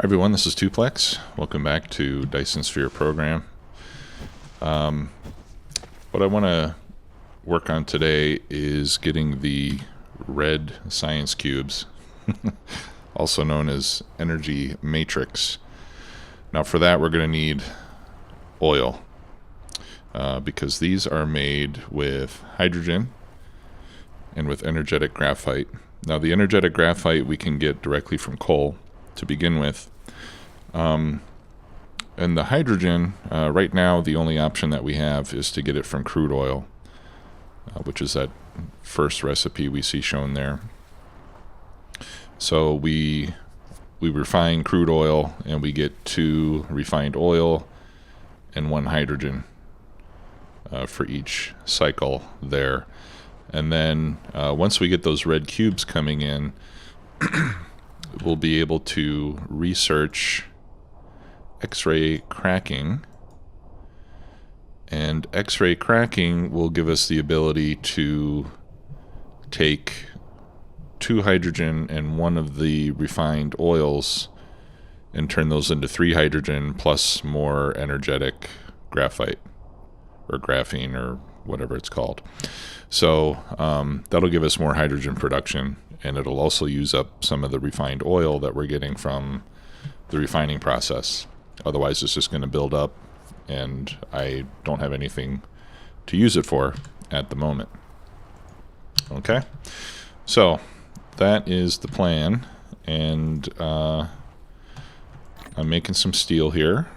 Everyone, this is Tuplex. Welcome back to Dyson Sphere Program. What I want to work on today is getting the red science cubes, also known as energy matrix. Now for that we're going to need oil, because these are made with hydrogen and with energetic graphite. Now the energetic graphite we can get directly from coal to begin with. And the hydrogen, right now the only option that we have is to get it from crude oil, which is that first recipe we see shown there. So we refine crude oil and we get 2 refined oil and 1 hydrogen for each cycle there. And then once we get those red cubes coming in, we'll be able to research X-ray cracking, and X-ray cracking will give us the ability to take 2 hydrogen and 1 of the refined oils and turn those into 3 hydrogen plus more energetic graphite or graphene or whatever it's called. So that'll give us more hydrogen production, and it'll also use up some of the refined oil that we're getting from the refining process. Otherwise it's just going to build up and I don't have anything to use it for at the moment. Okay, so that is the plan, and I'm making some steel here.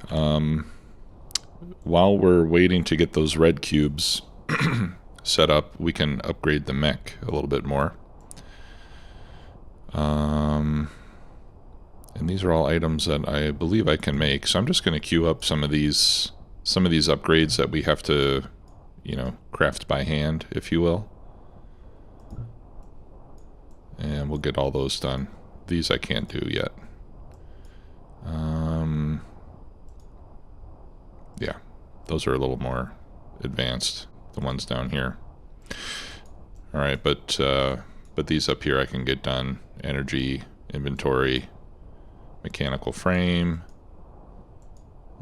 While we're waiting to get those red cubes set up, we can upgrade the mech a little bit more. And these are all items that I believe I can make, so I'm just going to queue up some of these upgrades that we have to, craft by hand, if you will. And we'll get all those done. These I can't do yet. Yeah, those are a little more advanced, the ones down here. All right, but these up here I can get done. Energy, inventory, mechanical frame,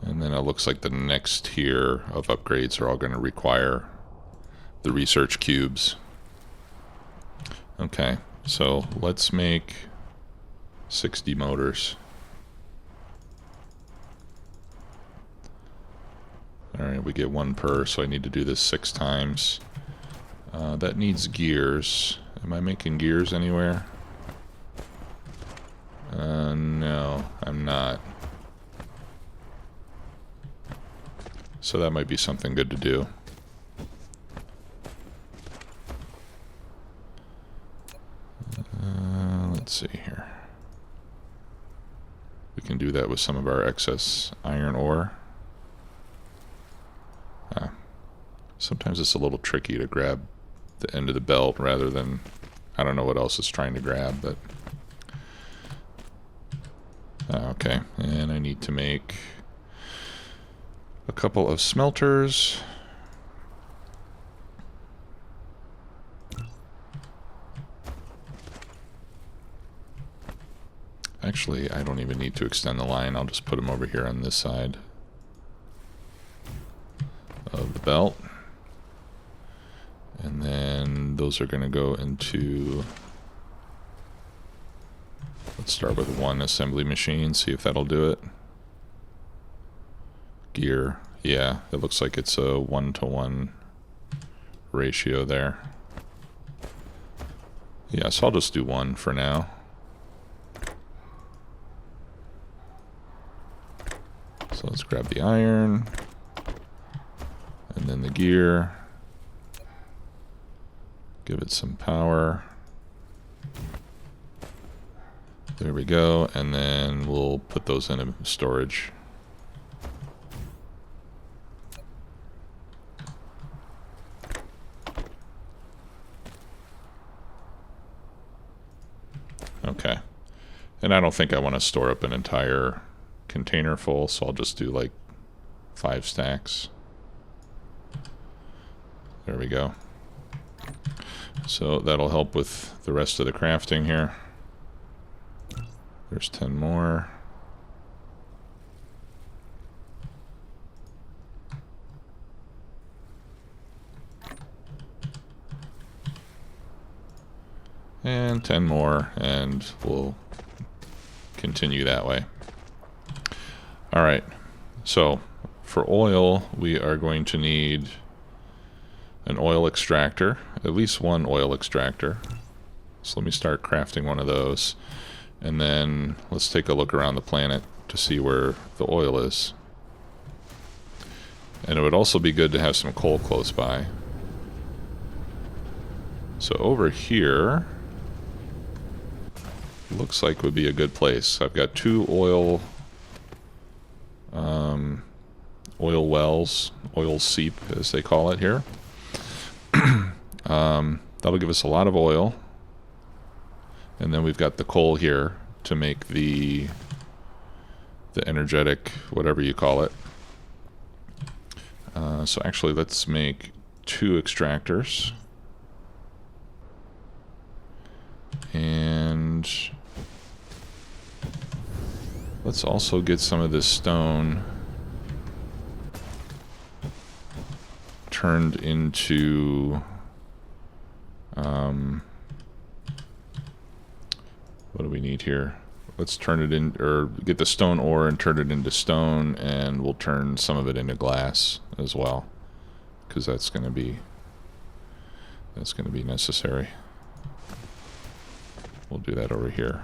and then it looks like the next tier of upgrades are all going to require the research cubes. Okay, so let's make 60 motors. Alright, we get 1 per, so I need to do this 6 times. That needs gears. Am I making gears anywhere? No, I'm not. So that might be something good to do. Let's see here. We can do that with some of our excess iron ore. Sometimes it's a little tricky to grab the end of the belt rather than, I don't know what else it's trying to grab, but okay, and I need to make a couple of smelters. Actually, I don't even need to extend the line. I'll just put them over here on this side of the belt. And then those are going to go into, let's start with 1 assembly machine, see if that'll do it. Gear, yeah, it looks like it's a 1-to-1 ratio there. Yeah, so I'll just do 1 for now. So let's grab the iron, and then the gear. Give it some power. There we go, and then we'll put those in storage. Okay. And I don't think I want to store up an entire container full, so I'll just do like 5 stacks. There we go. So that'll help with the rest of the crafting here. There's 10 more. And 10 more, and we'll continue that way. All right, so for oil, we are going to need an oil extractor, at least one oil extractor. So let me start crafting one of those. And then let's take a look around the planet to see where the oil is. And it would also be good to have some coal close by. So over here, looks like would be a good place. I've got 2 oil wells, oil seep as they call it here. That'll give us a lot of oil. And then we've got the coal here to make the energetic, whatever you call it. So actually let's make 2 extractors. And let's also get some of this stone turned into what do we need here? Let's turn it in, or get the stone ore and turn it into stone, and we'll turn some of it into glass as well, because that's going to be necessary. We'll do that over here.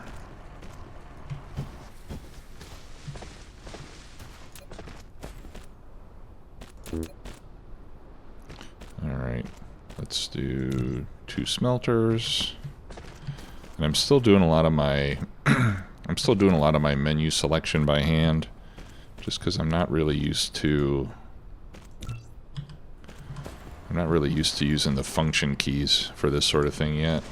Alright, let's do 2 smelters. And I'm still doing a lot of my menu selection by hand, just because I'm not really used to using the function keys for this sort of thing yet.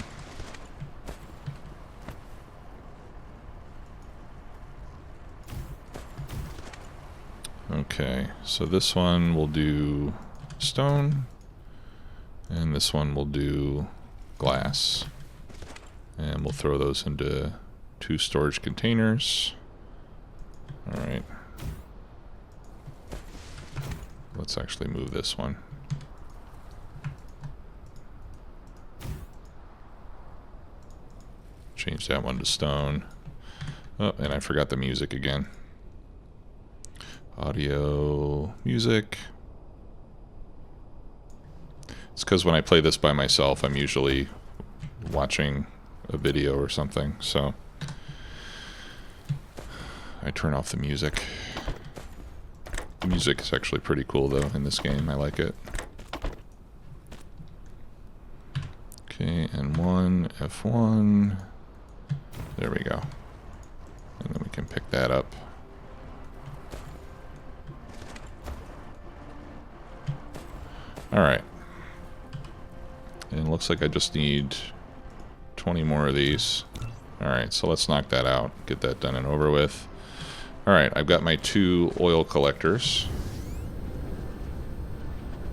Okay, so this one will do stone, and this one will do glass. And we'll throw those into 2 storage containers. Alright. Let's actually move this one. Change that one to stone. Oh, and I forgot the music again. Audio, music. It's because when I play this by myself, I'm usually watching a video or something, so I turn off the music. The music is actually pretty cool though in this game. I like it. Okay, and F1. There we go. And then we can pick that up. Alright. And it looks like I just need 20 more of these. Alright, so let's knock that out. Get that done and over with. Alright, I've got my 2 oil collectors.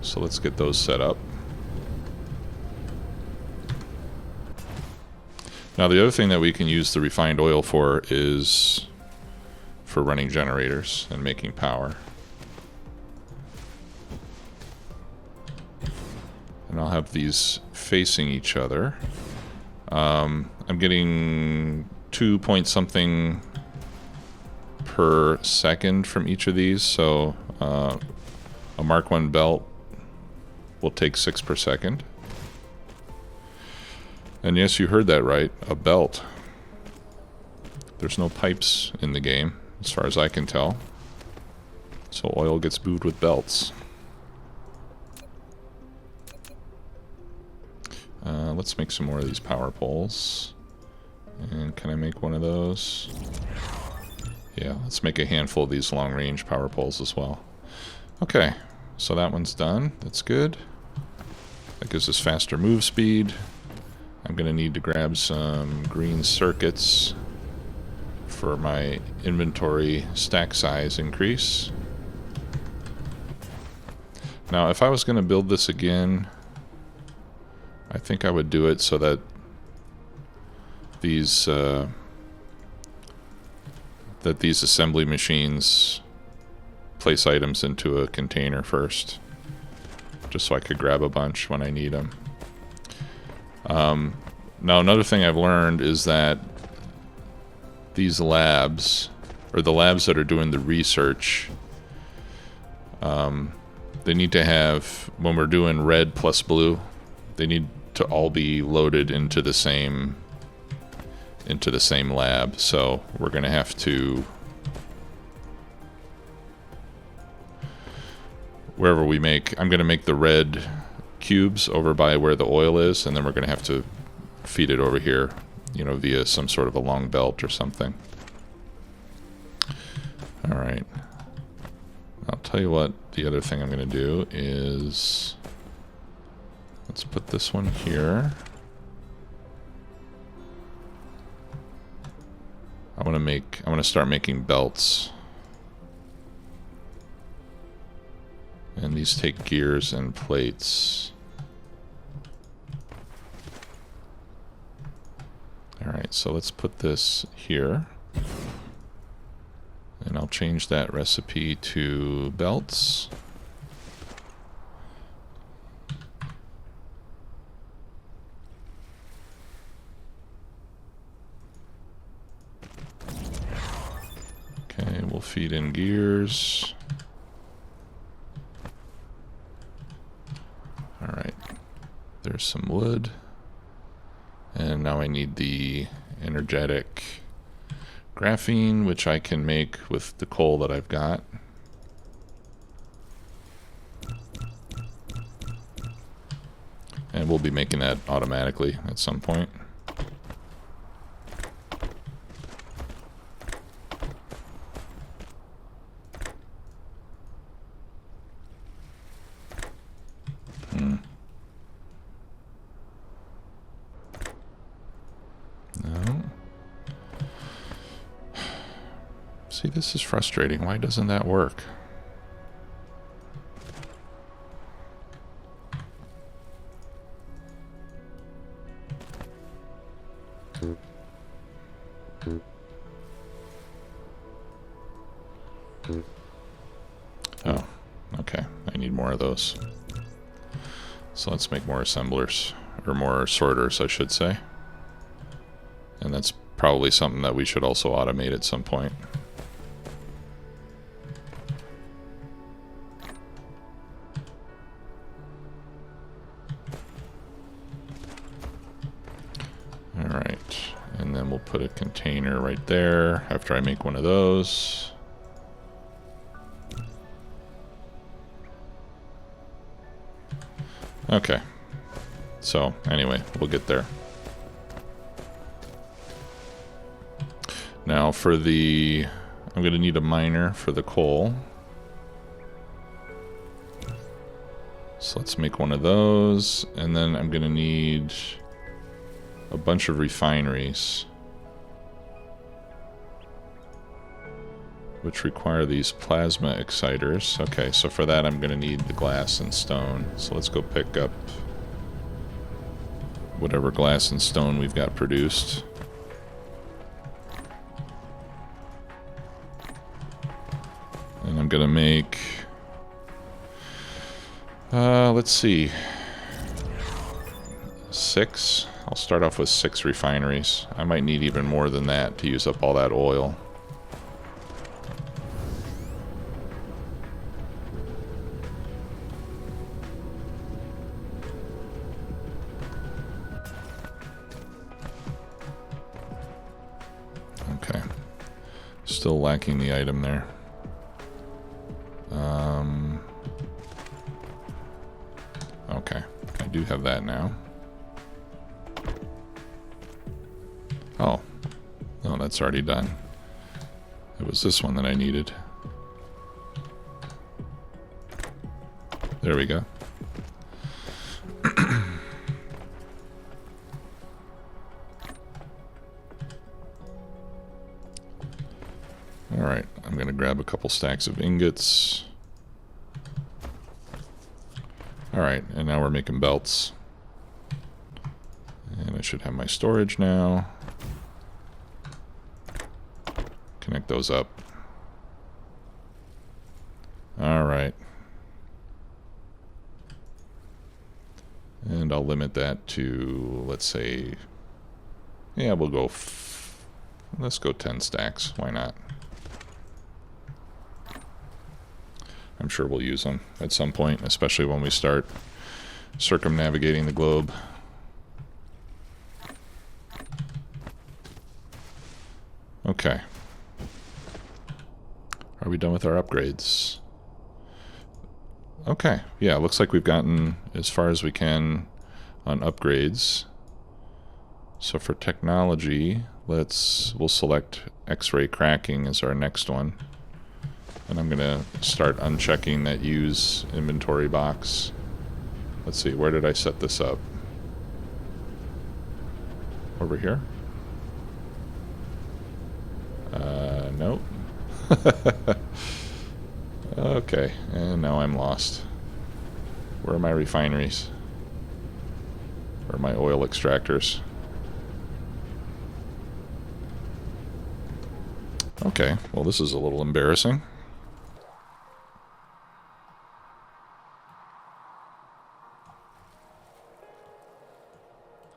So let's get those set up. Now the other thing that we can use the refined oil for is for running generators and making power. And I'll have these facing each other. I'm getting 2 point something per second from each of these, so a Mark 1 belt will take 6 per second. And yes, you heard that right, a belt. There's no pipes in the game, as far as I can tell. So oil gets moved with belts. Let's make some more of these power poles. And can I make one of those? Yeah, let's make a handful of these long-range power poles as well. Okay, so that one's done. That's good. That gives us faster move speed. I'm going to need to grab some green circuits for my inventory stack size increase. Now, if I was going to build this again, I think I would do it so that these that these assembly machines place items into a container first, just so I could grab a bunch when I need them. Now another thing I've learned is that these labs, or the labs that are doing the research, they need to have, when we're doing red plus blue, they need to all be loaded into the same lab. So we're gonna have to, wherever we make, I'm gonna make the red cubes over by where the oil is, and then we're gonna have to feed it over here, you know, via some sort of a long belt or something. All right. I'll tell you what, the other thing I'm gonna do is, let's put this one here. I want to start making belts. And these take gears and plates. Alright, so let's put this here. And I'll change that recipe to belts. Okay, we'll feed in gears. Alright, there's some wood. And now I need the energetic graphene, which I can make with the coal that I've got. And we'll be making that automatically at some point. No. See, this is frustrating. Why doesn't that work? Oh, okay. I need more of those. So let's make more assemblers, or more sorters, I should say. And that's probably something that we should also automate at some point. Alright, and then we'll put a container right there after I make one of those. Okay, so anyway, we'll get there. Now for the, I'm going to need a miner for the coal. So let's make one of those, and then I'm going to need a bunch of refineries, which require these plasma exciters. Okay, so for that I'm going to need the glass and stone. So let's go pick up whatever glass and stone we've got produced. And I'm going to make, let's see, 6. I'll start off with 6 refineries. I might need even more than that to use up all that oil. Okay. Still lacking the item there. Okay. I do have that now. Oh. No, that's already done. It was this one that I needed. There we go. Alright, I'm going to grab a couple stacks of ingots. Alright, and now we're making belts. And I should have my storage now. Can connect those up. All right. And I'll limit that to, let's say, yeah, we'll go, let's go 10 stacks. Why not? I'm sure we'll use them at some point, especially when we start circumnavigating the globe. Okay. Are we done with our upgrades? Okay. Yeah, looks like we've gotten as far as we can on upgrades. So for technology, we'll select X-ray cracking as our next one. And I'm going to start unchecking that use inventory box. Let's see, where did I set this up? Over here? Nope. Okay, and now I'm lost. Where are my refineries? Where are my oil extractors? Okay, well this is a little embarrassing.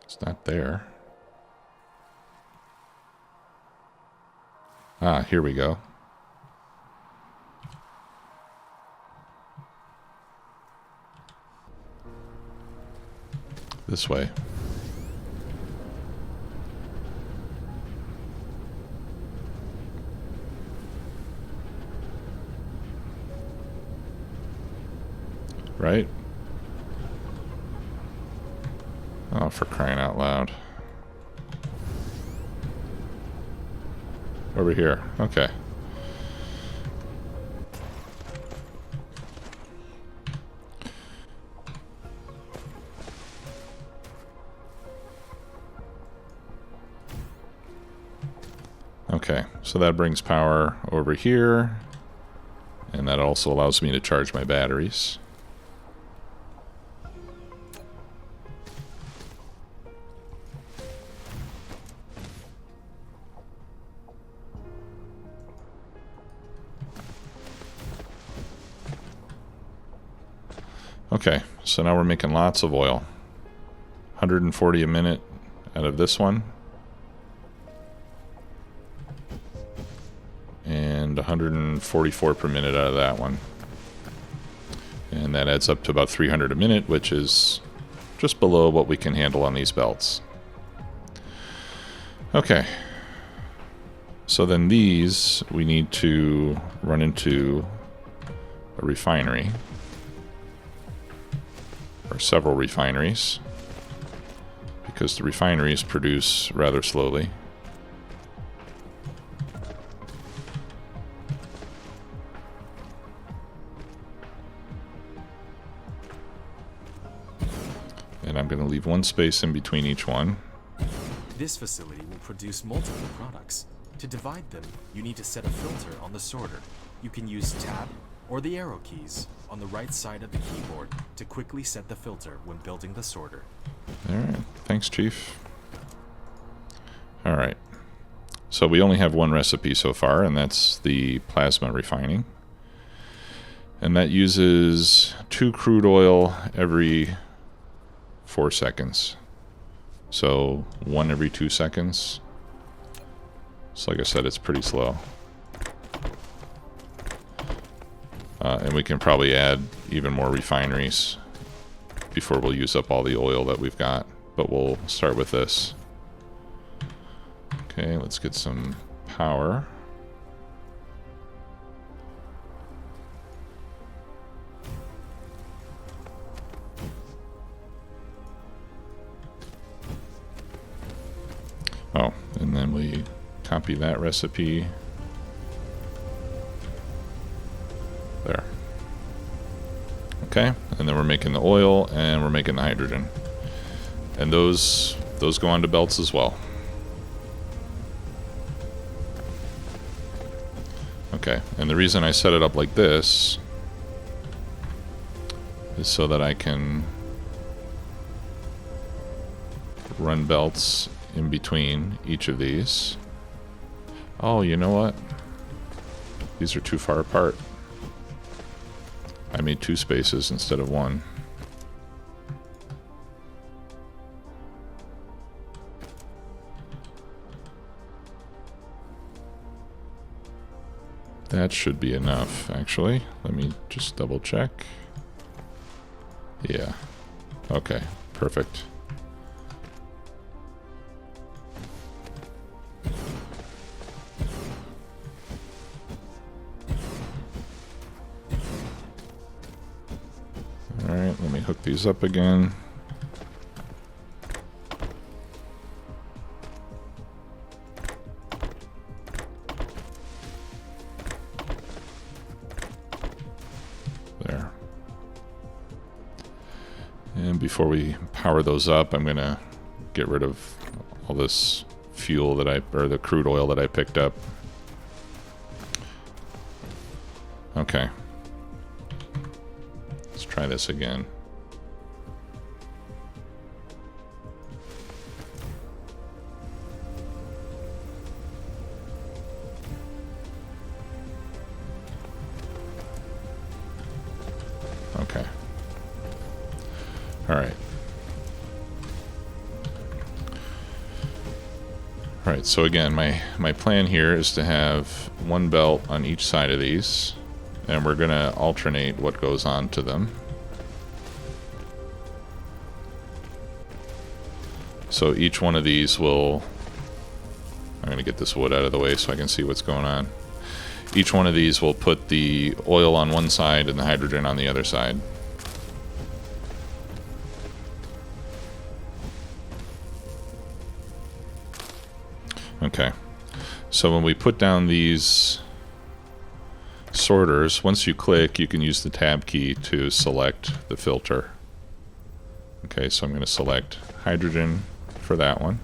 It's not there. Ah, here we go. This way. Right? Oh, for crying out loud. Over here. Okay. Okay, so that brings power over here, and that also allows me to charge my batteries. Okay, so now we're making lots of oil. 140 a minute out of this one. And 144 per minute out of that one. And that adds up to about 300 a minute, which is just below what we can handle on these belts. Okay. So then these, we need to run into a refinery. Or several refineries, because the refineries produce rather slowly. And I'm going to leave one space in between each one. This facility will produce multiple products. To divide them, you need to set a filter on the sorter. You can use Tab or the arrow keys on the right side of the keyboard to quickly set the filter when building the sorter. Alright, thanks Chief. Alright, so we only have one recipe so far, and that's the plasma refining. And that uses 2 crude oil every 4 seconds. So 1 every 2 seconds. So like I said, it's pretty slow. And we can probably add even more refineries before we'll use up all the oil that we've got. But we'll start with this. Okay, let's get some power. Oh, and then we copy that recipe. There. Okay, and then we're making the oil and we're making the hydrogen. And those go onto belts as well. Okay, and the reason I set it up like this is so that I can run belts in between each of these. Oh, you know what? These are too far apart. I made 2 spaces instead of 1. That should be enough, actually. Let me just double check. Yeah. Okay, perfect. Alright, let me hook these up again. There. And before we power those up, I'm gonna get rid of all this fuel that or the crude oil that I picked up. Okay. Let's try this again. Okay. All right. All right, so again, my plan here is to have one belt on each side of these, and we're going to alternate what goes on to them. So each one of these will... I'm going to get this wood out of the way so I can see what's going on. Each one of these will put the oil on one side and the hydrogen on the other side. Okay, so when we put down these sorters, once you click, you can use the tab key to select the filter. Okay, so I'm going to select hydrogen for that one.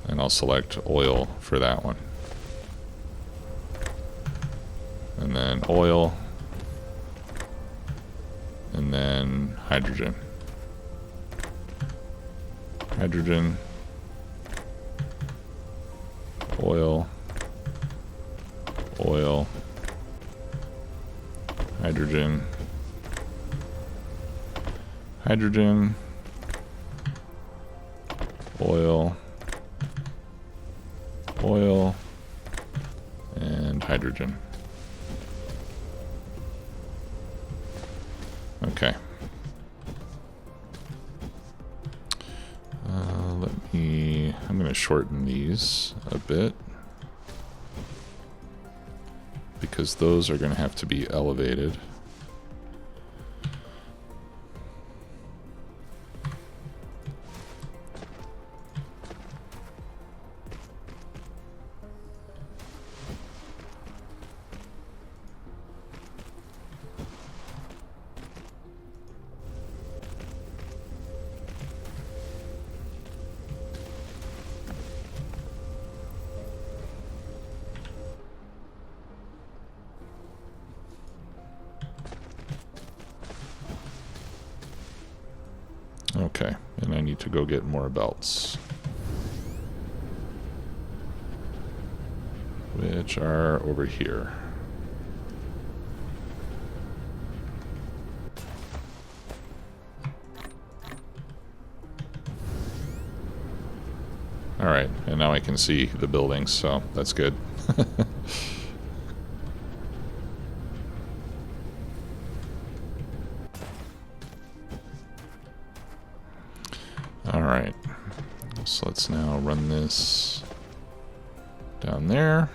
And I'll select oil for that one. And then oil. And then hydrogen. Hydrogen. Oil. Oil. Hydrogen. Hydrogen. Oil. Oil. And hydrogen. Okay. I'm going to shorten these a bit because those are going to have to be elevated. Okay, and I need to go get more belts, which are over here. Alright, and now I can see the buildings, so that's good. Alright, so let's now run this down there.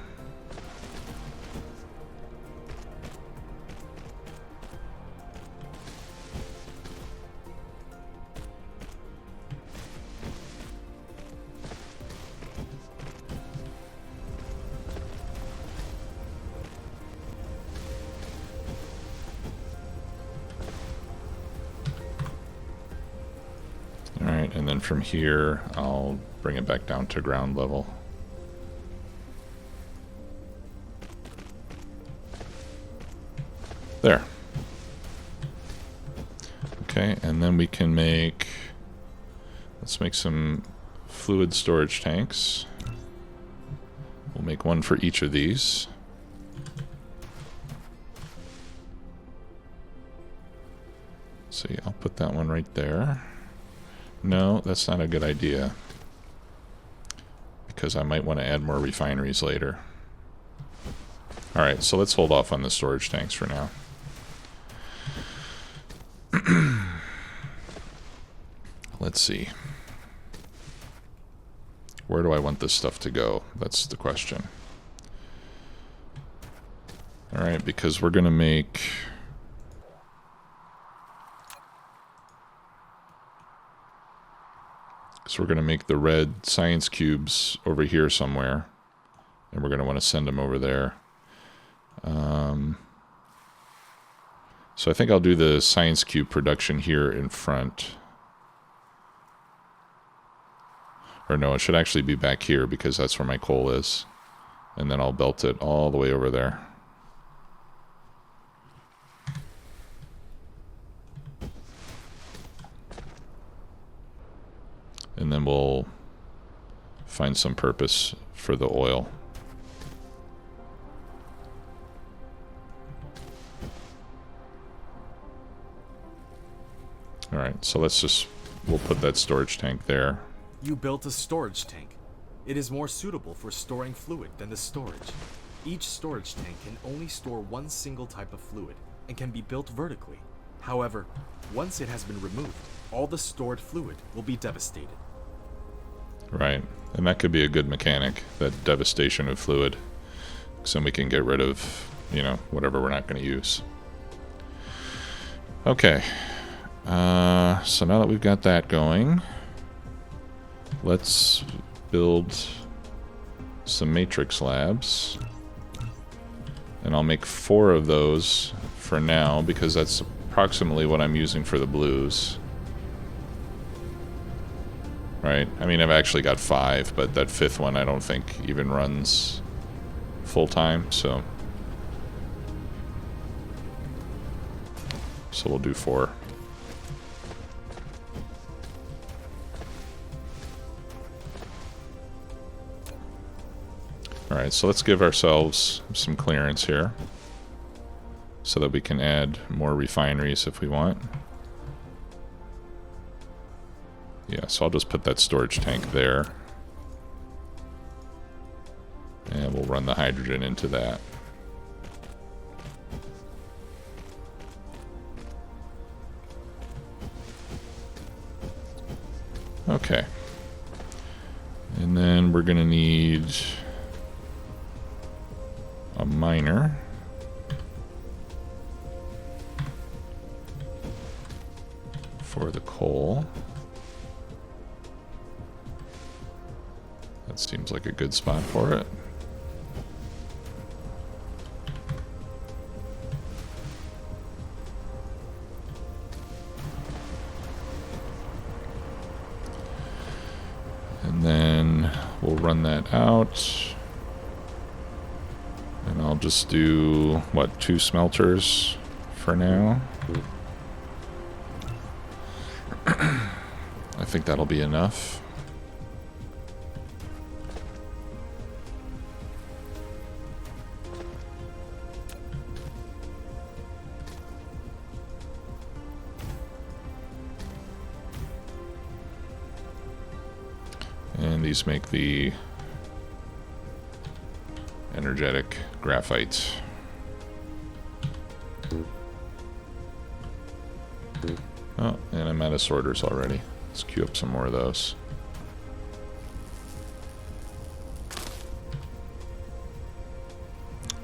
Alright, and then from here, I'll bring it back down to ground level. There. Okay, and then we can make... Let's make some fluid storage tanks. We'll make one for each of these. See, I'll put that one right there. No, that's not a good idea, because I might want to add more refineries later. Alright, so let's hold off on the storage tanks for now. Let's see. Where do I want this stuff to go? That's the question. Alright, because we're going to make... So we're going to make the red science cubes over here somewhere. And we're going to want to send them over there. So I think I'll do the science cube production here in front. Or no, it should actually be back here because that's where my coal is. And then I'll belt it all the way over there. And then we'll find some purpose for the oil. Alright, so we'll put that storage tank there. You built a storage tank. It is more suitable for storing fluid than the storage. Each storage tank can only store one single type of fluid and can be built vertically. However, once it has been removed, all the stored fluid will be devastated. Right, and that could be a good mechanic, that devastation of fluid. So then we can get rid of, you know, whatever we're not going to use. Okay, so now that we've got that going, let's build some matrix labs. And I'll make 4 of those for now, because that's approximately what I'm using for the blues. Right? I mean, I've actually got 5, but that 5th one I don't think even runs full-time, so we'll do 4. Alright, so let's give ourselves some clearance here so that we can add more refineries if we want. Yeah, so I'll just put that storage tank there. And we'll run the hydrogen into that. Okay. And then we're going to need a miner. For the coal. That seems like a good spot for it. And then we'll run that out. And I'll just do, what, 2 smelters for now. I think that'll be enough. And these make the energetic graphite. Oh, and I'm out of sorters already. Let's queue up some more of those.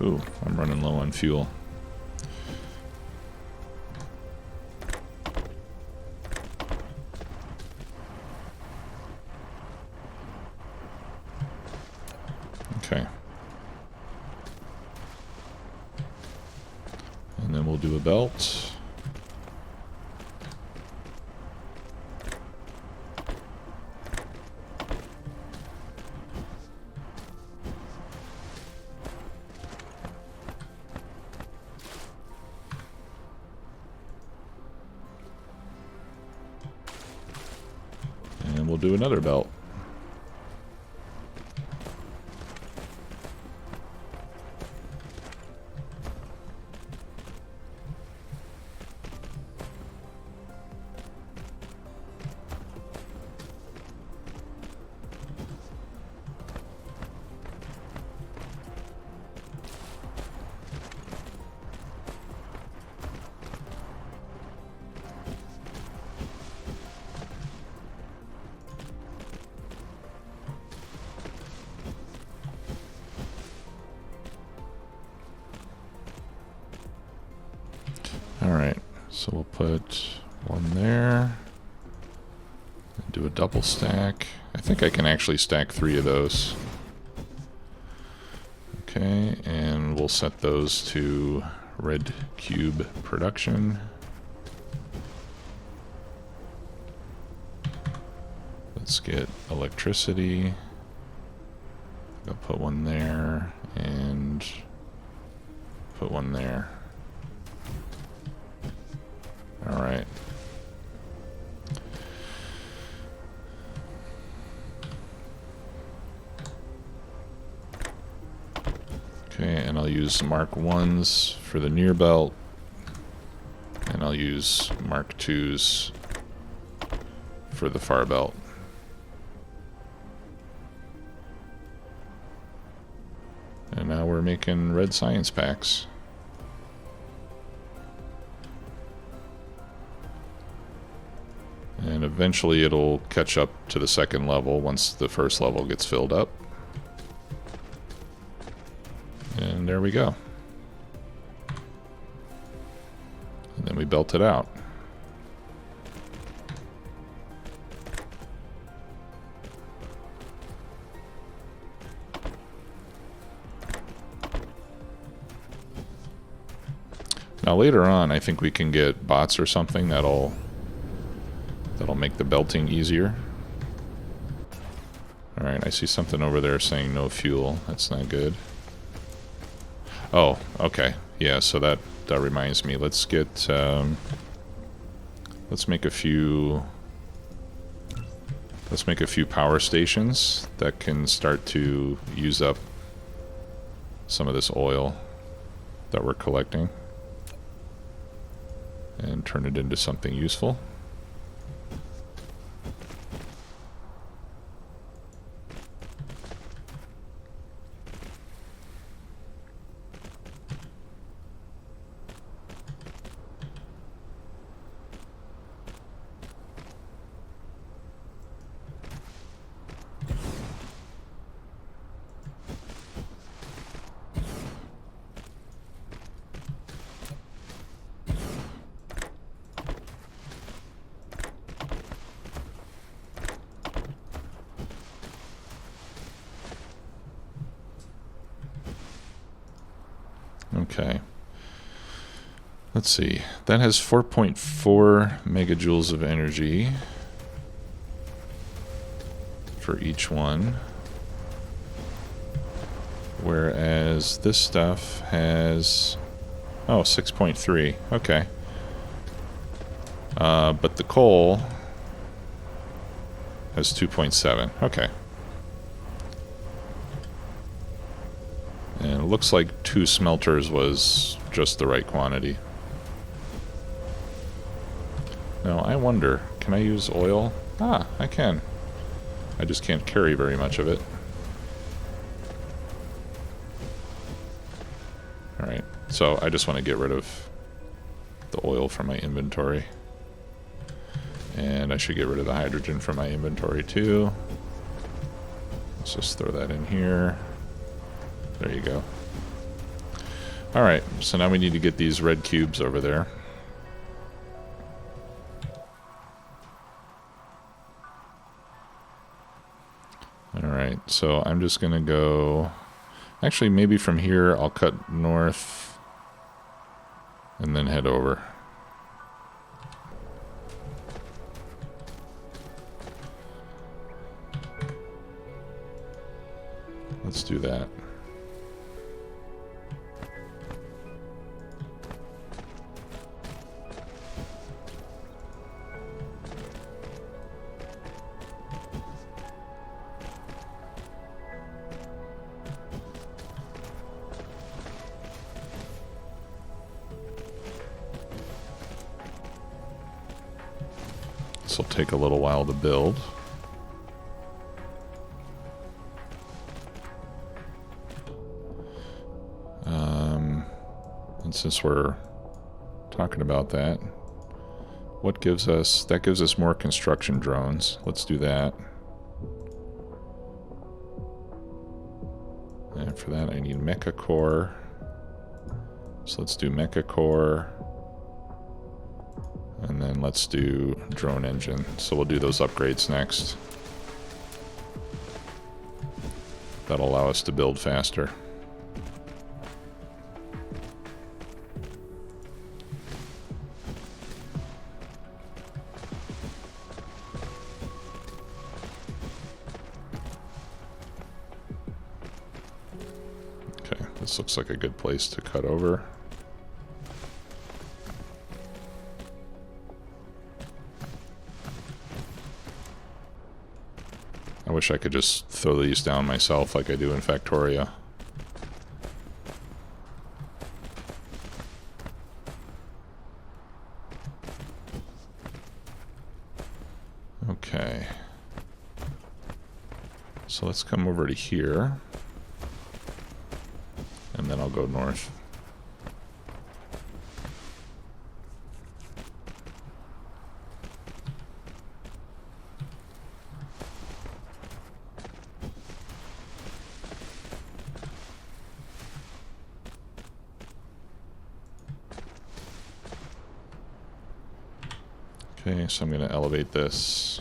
Ooh, I'm running low on fuel. Okay. And then we'll do a belt. And we'll do another belt. So we'll put one there. And do a double stack. I think I can actually stack 3 of those. Okay, and we'll set those to red cube production. Let's get electricity. I'll put one there and put one there. All right. Okay, and I'll use Mark 1s for the near belt, and I'll use Mark 2s for the far belt. And now we're making red science packs. And eventually it'll catch up to the second level once the first level gets filled up. And there we go. And then we belt it out. Now later on, I think we can get bots or something that'll make the belting easier. Alright, I see something over there saying no fuel. That's not good. Oh, okay. Yeah, so that reminds me. Let's get let's make a few power stations that can start to use up some of this oil that we're collecting and turn it into something useful. Okay. Let's see. That has 4.4 megajoules of energy for each one. Whereas this stuff has... oh, 6.3. Okay. But the coal has 2.7. Okay. And it looks like 2 smelters was just the right quantity. Now, I wonder, can I use oil? Ah, I can. I just can't carry very much of it. Alright, so I just want to get rid of the oil from my inventory. And I should get rid of the hydrogen from my inventory too. Let's just throw that in here. There you go. Alright, so now we need to get these red cubes over there. Alright, so I'm just going to go... actually, maybe from here I'll cut north and then head over. Let's do that. This will take a little while to build. And since we're talking about that, what gives us... that gives us more construction drones. Let's do that. And for that I need mecha core. So let's do mecha core. And then let's do drone engine. So we'll do those upgrades next. That'll allow us to build faster. Okay, this looks like a good place to cut over. I wish I could just throw these down myself like I do in Factoria. Okay. So let's come over to here. And then I'll go north. Okay, so I'm going to elevate this.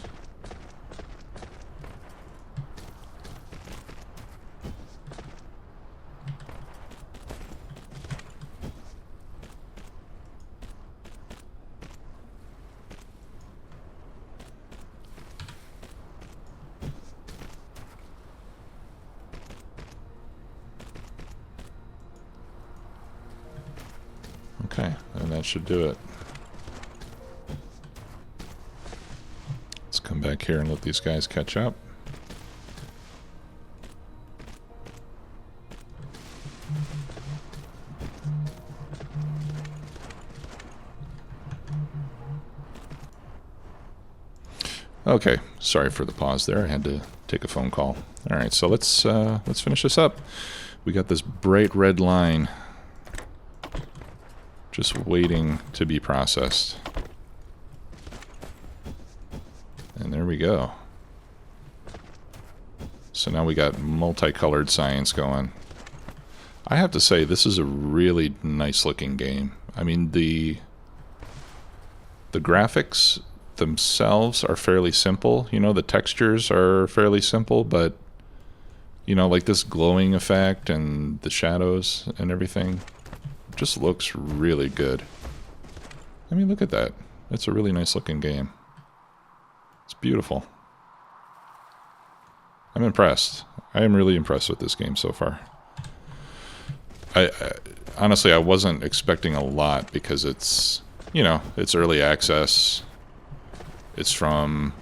Okay, and that should do it. Let's come back here and let these guys catch up. Okay, sorry for the pause there. I had to take a phone call. All right, so let's finish this up. We got this bright red line just waiting to be processed. And there we go. So now we got multicolored science going. I have to say, this is a really nice looking game. I mean, the graphics themselves are fairly simple. You know, the textures are fairly simple, but, you know, like this glowing effect and the shadows and everything just looks really good. I mean, look at that. It's a really nice looking game. It's beautiful. I'm impressed. I am really impressed with this game so far. I honestly, I wasn't expecting a lot because it's, you know, it's early access. It's from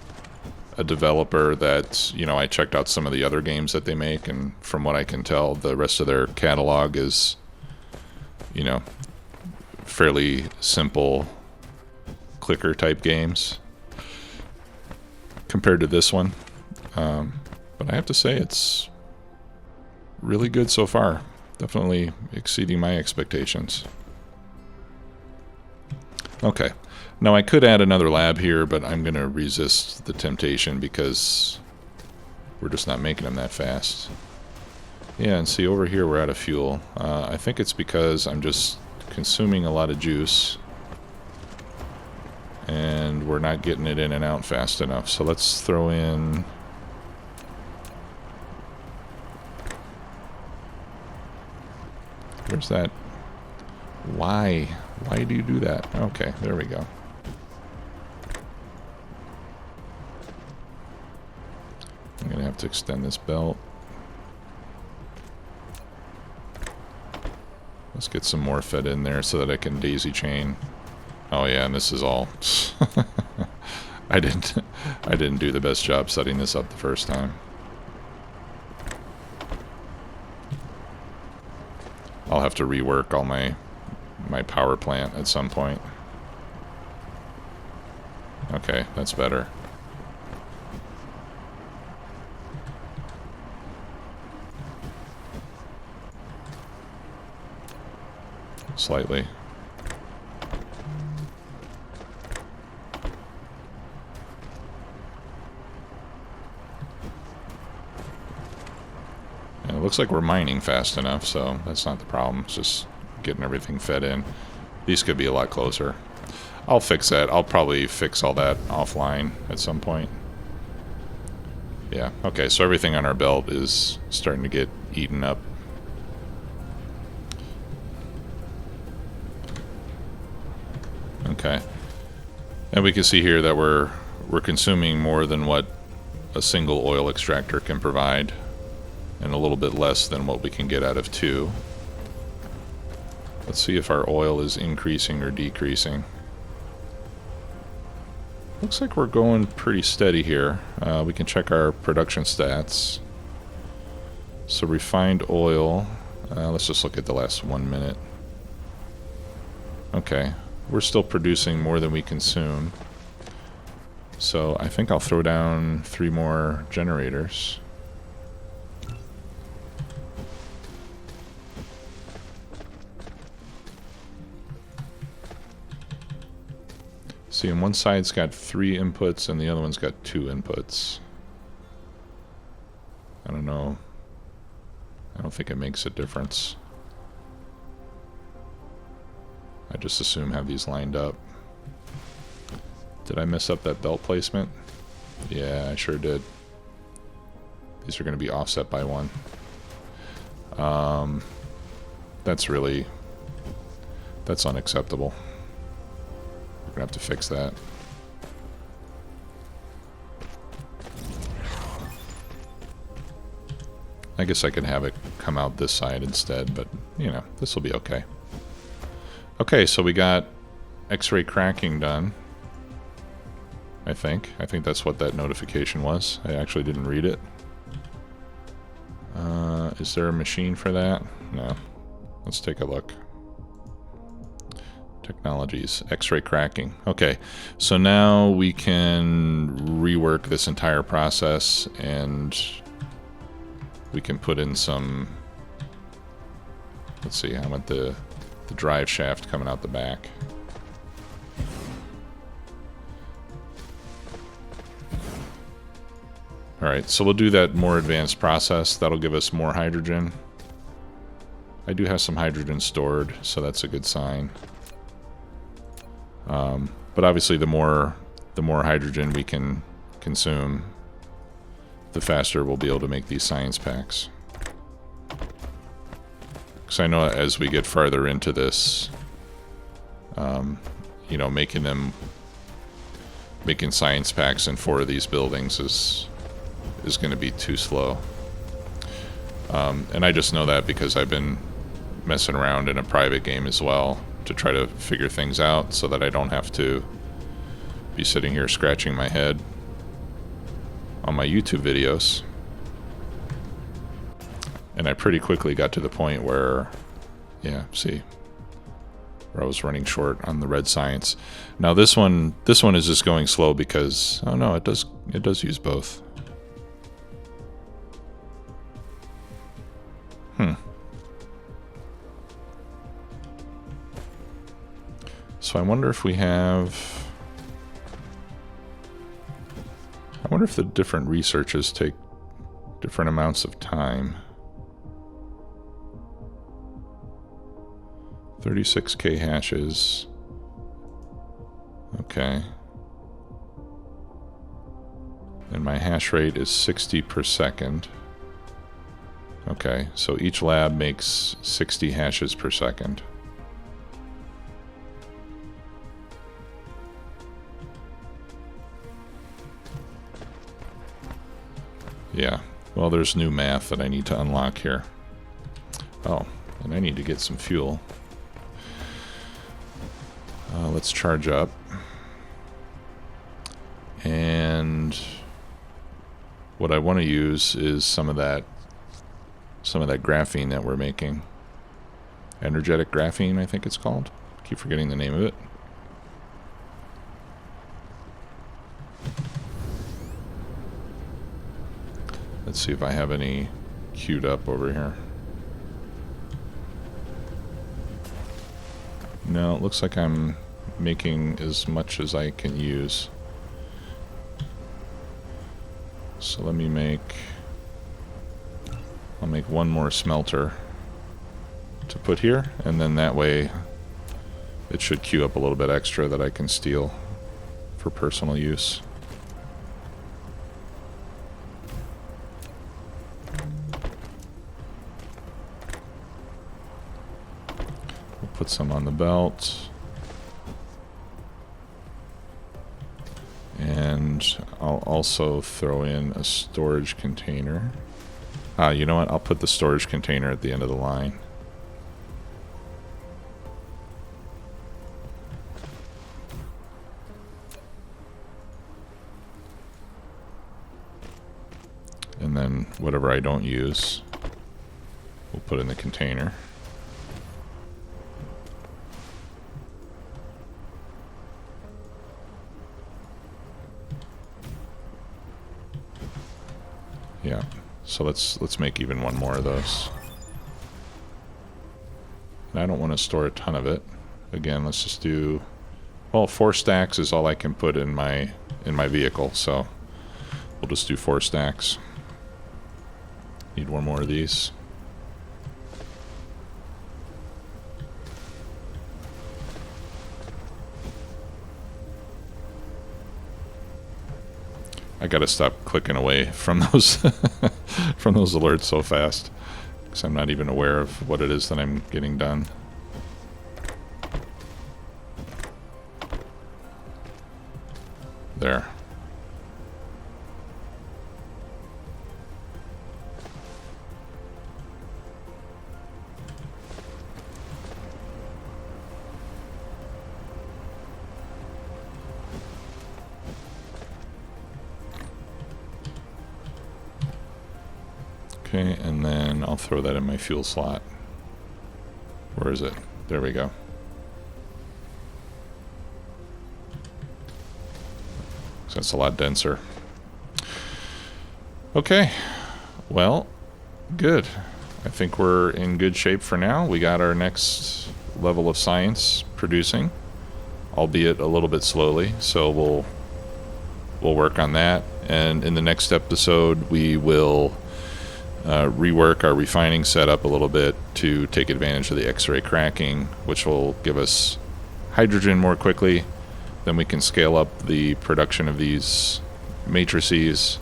a developer that, you know, I checked out some of the other games that they make, and from what I can tell, the rest of their catalog is, you know, fairly simple clicker type games compared to this one. But I have to say it's really good so far. Definitely exceeding my expectations. Okay. Now I could add another lab here, but I'm going to resist the temptation because we're just not making them that fast. Yeah, and see over here we're out of fuel. I think it's because I'm just consuming a lot of juice and we're not getting it in and out fast enough. So let's throw in... Where's that? Why? Why do you do that? Okay, there we go. I'm gonna have to extend this belt. Let's get some more fed in there so that I can daisy chain. Oh yeah, and this is all... I didn't do the best job setting this up the first time. I'll have to rework all my power plant at some point. Okay, that's better. Slightly. And it looks like we're mining fast enough, so that's not the problem. It's just getting everything fed in. These could be a lot closer. I'll fix that. I'll probably fix all that offline at some point. Yeah, okay, so everything on our belt is starting to get eaten up. Okay. And we can see here that we're consuming more than what a single oil extractor can provide, and a little bit less than what we can get out of two. Let's see if our oil is increasing or decreasing. Looks like we're going pretty steady here. We can check our production stats. So refined oil, let's just look at the last 1 minute. Okay, we're still producing more than we consume. So I think I'll throw down 3 more generators. See, and one side's got 3 inputs and the other one's got 2 inputs. I don't know. I don't think it makes a difference. I just assume have these lined up. Did I mess up that belt placement? Yeah, I sure did. These are going to be offset by 1. That's unacceptable. We're going to have to fix that. I guess I could have it come out this side instead, but, you know, this will be okay. Okay, so we got X-ray cracking done. I think that's what that notification was. I actually didn't read it. Is there a machine for that? No. Let's take a look. Technologies, X-ray cracking. Okay, so now we can rework this entire process, and we can put in some. Let's see. I want the drive shaft coming out the back. Alright, so we'll do that more advanced process. That'll give us more hydrogen. I do have some hydrogen stored, so that's a good sign. But obviously the more hydrogen we can consume, the faster we'll be able to make these science packs. Because I know as we get farther into this, you know, making science packs in 4 of these buildings is going to be too slow. And I just know that because I've been messing around in a private game as well to try to figure things out so that I don't have to be sitting here scratching my head on my YouTube videos. And I pretty quickly got to the point where, yeah, see, where I was running short on the red science. Now this one is just going slow because, oh no, it does use both. So I wonder if we have... I wonder if the different researches take different amounts of time. 36k hashes. Okay. And my hash rate is 60 per second. Okay, so each lab makes 60 hashes per second. Yeah, well, there's new math that I need to unlock here. Oh, and I need to get some fuel. Let's charge up. And what I want to use is some of that graphene that we're making. Energetic graphene, I think it's called. Keep forgetting the name of it. Let's see if I have any queued up over here. No, it looks like I'm making as much as I can use. So let me I'll make 1 more smelter to put here, and then that way it should queue up a little bit extra that I can steal for personal use. We'll put some on the belt. And I'll also throw in a storage container. You know what? I'll put the storage container at the end of the line. And then whatever I don't use, we'll put in the container. Yeah. So let's make even one more of those. And I don't want to store a ton of it. Again, let's just do, well, 4 stacks is all I can put in my vehicle, so we'll just do 4 stacks. Need one more of these. I gotta stop clicking away from those from those alerts so fast, because I'm not even aware of what it is that I'm getting done. There. Okay, and then I'll throw that in my fuel slot. Where is it? There we go. So that's a lot denser. Okay, well, good. I think we're in good shape for now. We got our next level of science producing, albeit a little bit slowly, so we'll work on that. And in the next episode, we will rework our refining setup a little bit to take advantage of the X-ray cracking, which will give us hydrogen more quickly. Then we can scale up the production of these matrices.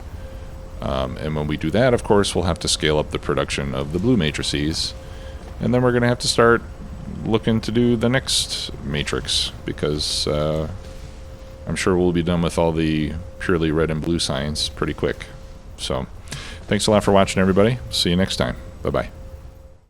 And when we do that, of course, we'll have to scale up the production of the blue matrices. And then we're going to have to start looking to do the next matrix, because I'm sure we'll be done with all the purely red and blue science pretty quick. So thanks a lot for watching, everybody. See you next time. Bye-bye.